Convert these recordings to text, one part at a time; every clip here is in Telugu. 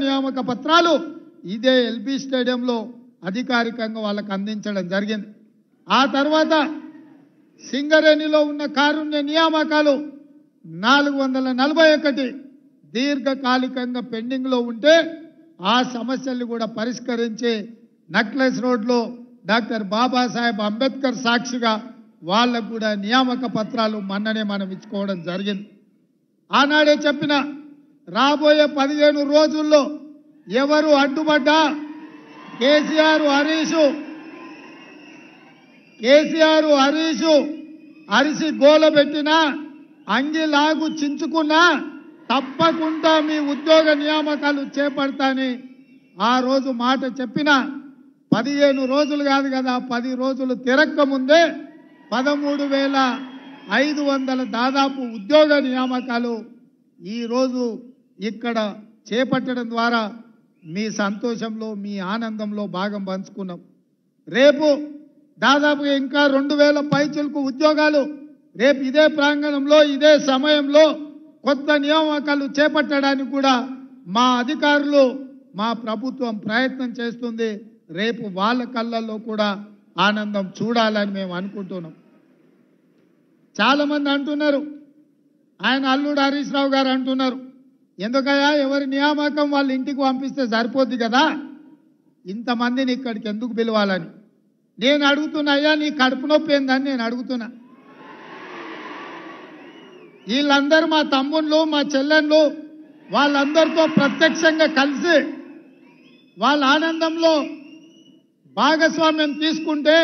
నియామక పత్రాలు ఇదే ఎల్బీ స్టేడియంలో అధికారికంగా వాళ్ళకు అందించడం జరిగింది. ఆ తర్వాత సింగరేణిలో ఉన్న కారుణ్య నియామకాలు 441 దీర్ఘకాలికంగా పెండింగ్లో ఉంటే ఆ సమస్యలు కూడా పరిష్కరించి నక్లెస్ రోడ్లో డాక్టర్ బాబాసాహెబ్ అంబేద్కర్ సాక్షిగా వాళ్ళకు కూడా నియామక పత్రాలు మొన్ననే మనం ఇచ్చుకోవడం జరిగింది. ఆనాడే చెప్పిన రాబోయే 15 రోజుల్లో ఎవరు అడ్డుపడ్డా కేసీఆర్ హరీష్ అరిసి గోల పెట్టినా అంగిలాగు చించుకున్నా తప్పకుండా మీ ఉద్యోగ నియామకాలు చేపడతాని ఆ రోజు మాట చెప్పిన 15 రోజులు కాదు కదా, 10 రోజులు తిరక్క ముందే 13,500 దాదాపు ఉద్యోగ నియామకాలు ఈరోజు ఇక్కడ చేపట్టడం ద్వారా మీ సంతోషంలో మీ ఆనందంలో భాగం పంచుకున్నాం. రేపు దాదాపుగా ఇంకా 2,000 పైచిలకు ఉద్యోగాలు రేపు ఇదే ప్రాంగణంలో ఇదే సమయంలో కొత్త నియామకాలు చేపట్టడానికి కూడా మా అధికారులు మా ప్రభుత్వం ప్రయత్నం చేస్తుంది. రేపు వాళ్ళ కళ్ళల్లో కూడా ఆనందం చూడాలని మేము అనుకుంటున్నాం. చాలామంది అంటున్నారు, ఆయన అల్లుడు హరీష్ రావు గారు అంటున్నారు, ఎందుకయ్యా ఎవరి నియామకం వాళ్ళ ఇంటికి పంపిస్తే సరిపోద్ది కదా, ఇంతమందిని ఇక్కడికి ఎందుకు పిలవాలని. నేను అడుగుతున్నా, అయ్యా నీ కడుపు నొప్పి ఏందని నేను అడుగుతున్నా. వీళ్ళందరూ మా తమ్ముళ్ళు మా చెల్లెళ్ళు వాళ్ళందరితో ప్రత్యక్షంగా కలిసి వాళ్ళ ఆనందంలో భాగస్వామ్యం తీసుకుంటే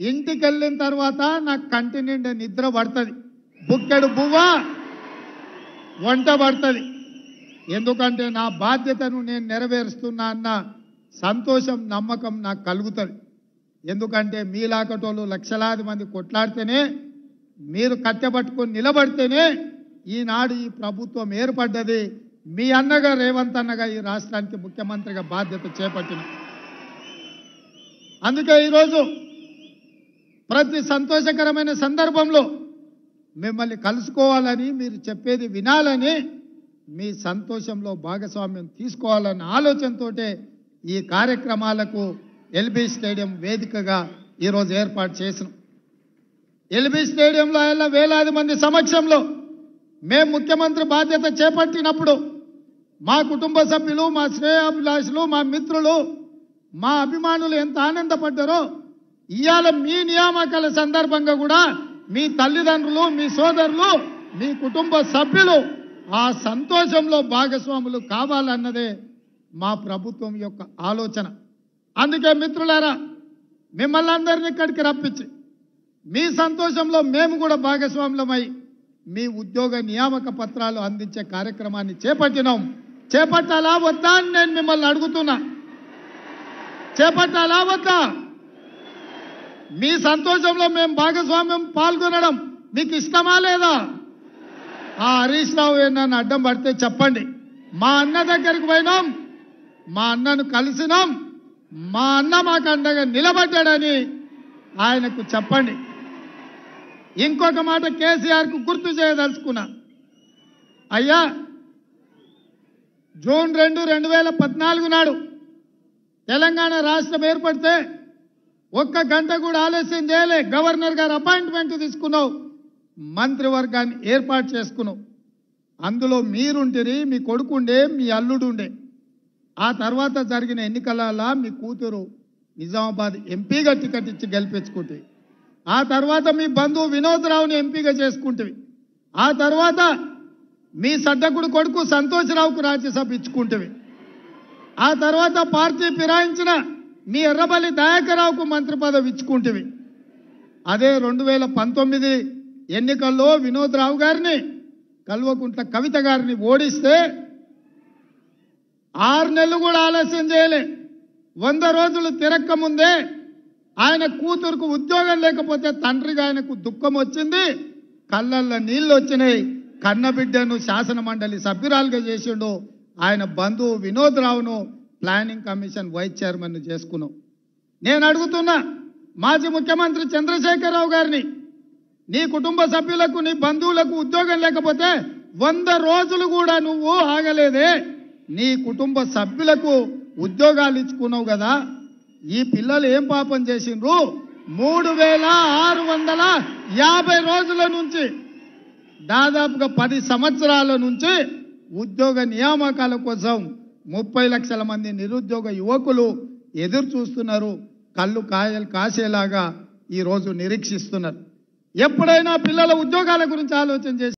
ఇంటికి వెళ్ళిన తర్వాత నాకు కంటి నిండా నిద్ర పడుతుంది, బుక్కెడు బువ్వ వంట పడుతుంది. ఎందుకంటే నా బాధ్యతను నేను నెరవేరుస్తున్నా అన్న సంతోషం నమ్మకం నాకు కలుగుతుంది. ఎందుకంటే మీలాకటోళ్ళు లక్షలాది మంది కొట్లాడితేనే మీరు కట్టెపట్టుకొని నిలబడితేనే ఈనాడు ఈ ప్రభుత్వం ఏర్పడ్డది. మీ అన్నగా రేవంత్ అన్నగా ఈ రాష్ట్రానికి ముఖ్యమంత్రిగా బాధ్యత చేపట్టిన. అందుకే ఈరోజు ప్రతి సంతోషకరమైన సందర్భంలో మిమ్మల్ని కలుసుకోవాలని మీరు చెప్పేది వినాలని మీ సంతోషంలో భాగస్వామ్యం తీసుకోవాలన్న ఆలోచనతో ఈ కార్యక్రమాలకు ఎల్బీ స్టేడియం వేదికగా ఈరోజు ఏర్పాటు చేసినాం. ఎల్బీ స్టేడియంలో ఆయన వేలాది మంది సమక్షంలో మేము ముఖ్యమంత్రి బాధ్యత చేపట్టినప్పుడు మా కుటుంబ సభ్యులు మా శ్రేయాభిలాషులు మా మిత్రులు మా అభిమానులు ఎంత ఆనందపడ్డారో ఇవాళ మీ నియామకాల సందర్భంగా కూడా మీ తల్లిదండ్రులు మీ సోదరులు మీ కుటుంబ సభ్యులు ఆ సంతోషంలో భాగస్వాములు కావాలన్నదే మా ప్రభుత్వం యొక్క ఆలోచన. అందుకే మిత్రులారా మిమ్మల్ని అందరినీ ఇక్కడికి రప్పించి మీ సంతోషంలో మేము కూడా భాగస్వాములమై మీ ఉద్యోగ నియామక పత్రాలు అందించే కార్యక్రమాన్ని చేపట్టినాం. చేపట్టాలా వద్దా అని నేను మిమ్మల్ని అడుగుతున్నా. చేపట్టాలా వద్దా? మీ సంతోషంలో మేము భాగస్వామ్యం పాల్గొనడం మీకు ఇష్టమా లేదా? ఆ హరీష్ రావు నన్ను అడ్డం పడితే చెప్పండి. మా అన్న దగ్గరికి పోయినాం, మా అన్నను కలిసినాం, మా అన్న మాకు అండగా నిలబడ్డాడని ఆయనకు చెప్పండి. ఇంకొక మాట కేసీఆర్కు గుర్తు చేయదలుచుకున్నా. అయ్యా జూన్ 2, 2014 నాడు తెలంగాణ రాష్ట్రం ఏర్పడితే 1 గంట కూడా ఆలస్యం చేయలే. గవర్నర్ గారు అపాయింట్మెంట్ తీసుకున్నావు, మంత్రివర్గాన్ని ఏర్పాటు చేసుకున్నావు. అందులో మీరుంటిరి, మీ కొడుకుండే, మీ అల్లుడు ఉండే. ఆ తర్వాత జరిగిన ఎన్నికలలో మీ కూతురు నిజామాబాద్ ఎంపీగా టికెట్ ఇచ్చి గెలిపించుకుంటే, ఆ తర్వాత మీ బంధువు వినోద్ రావుని ఎంపీగా చేసుకుంటేవి, ఆ తర్వాత మీ సడ్డకుడు కొడుకు సంతోష్రావుకు రాజ్యసభ ఇచ్చుకుంటేవి, ఆ తర్వాత పార్టీ ఫిరాయించిన మీ ఎర్రబల్లి దయాకర్రావుకు మంత్రి పదవి ఇచ్చుకుంటేవి. అదే 2019 ఎన్నికల్లో వినోద్ రావు గారిని కల్వకుంట్ల కవిత గారిని ఓడిస్తే 6 నెలలు కూడా ఆలస్యం చేయలే. 100 రోజులు తిరక్క ముందే ఆయన కూతురుకు ఉద్యోగం లేకపోతే తండ్రిగా ఆయనకు దుఃఖం వచ్చింది, కళ్ళల్లో నీళ్ళు వచ్చినాయి. కన్నబిడ్డను శాసన మండలి సభ్యురాలుగా చేసిండు. ఆయన బంధువు వినోద్ రావును ప్లానింగ్ కమిషన్ వైస్ చైర్మన్ చేసుకున్నాం. నేను అడుగుతున్నా మాజీ ముఖ్యమంత్రి చంద్రశేఖరరావు గారిని, నీ కుటుంబ సభ్యులకు నీ బంధువులకు ఉద్యోగం లేకపోతే 100 రోజులు కూడా నువ్వు ఆగలేదే, నీ కుటుంబ సభ్యులకు ఉద్యోగాలు ఇచ్చుకున్నావు కదా, ఈ పిల్లలు ఏం పాపం చేసిండ్రు? 3650 రోజుల నుంచి దాదాపుగా 10 సంవత్సరాల నుంచి ఉద్యోగ నియామకాల కోసం 30 లక్షల మంది నిరుద్యోగ యువకులు ఎదురు చూస్తున్నారు. కళ్ళు కాయలు కాసేలాగా ఈరోజు నిరీక్షిస్తున్నారు. ఎప్పుడైనా పిల్లల ఉద్యోగాల గురించి ఆలోచన చేసి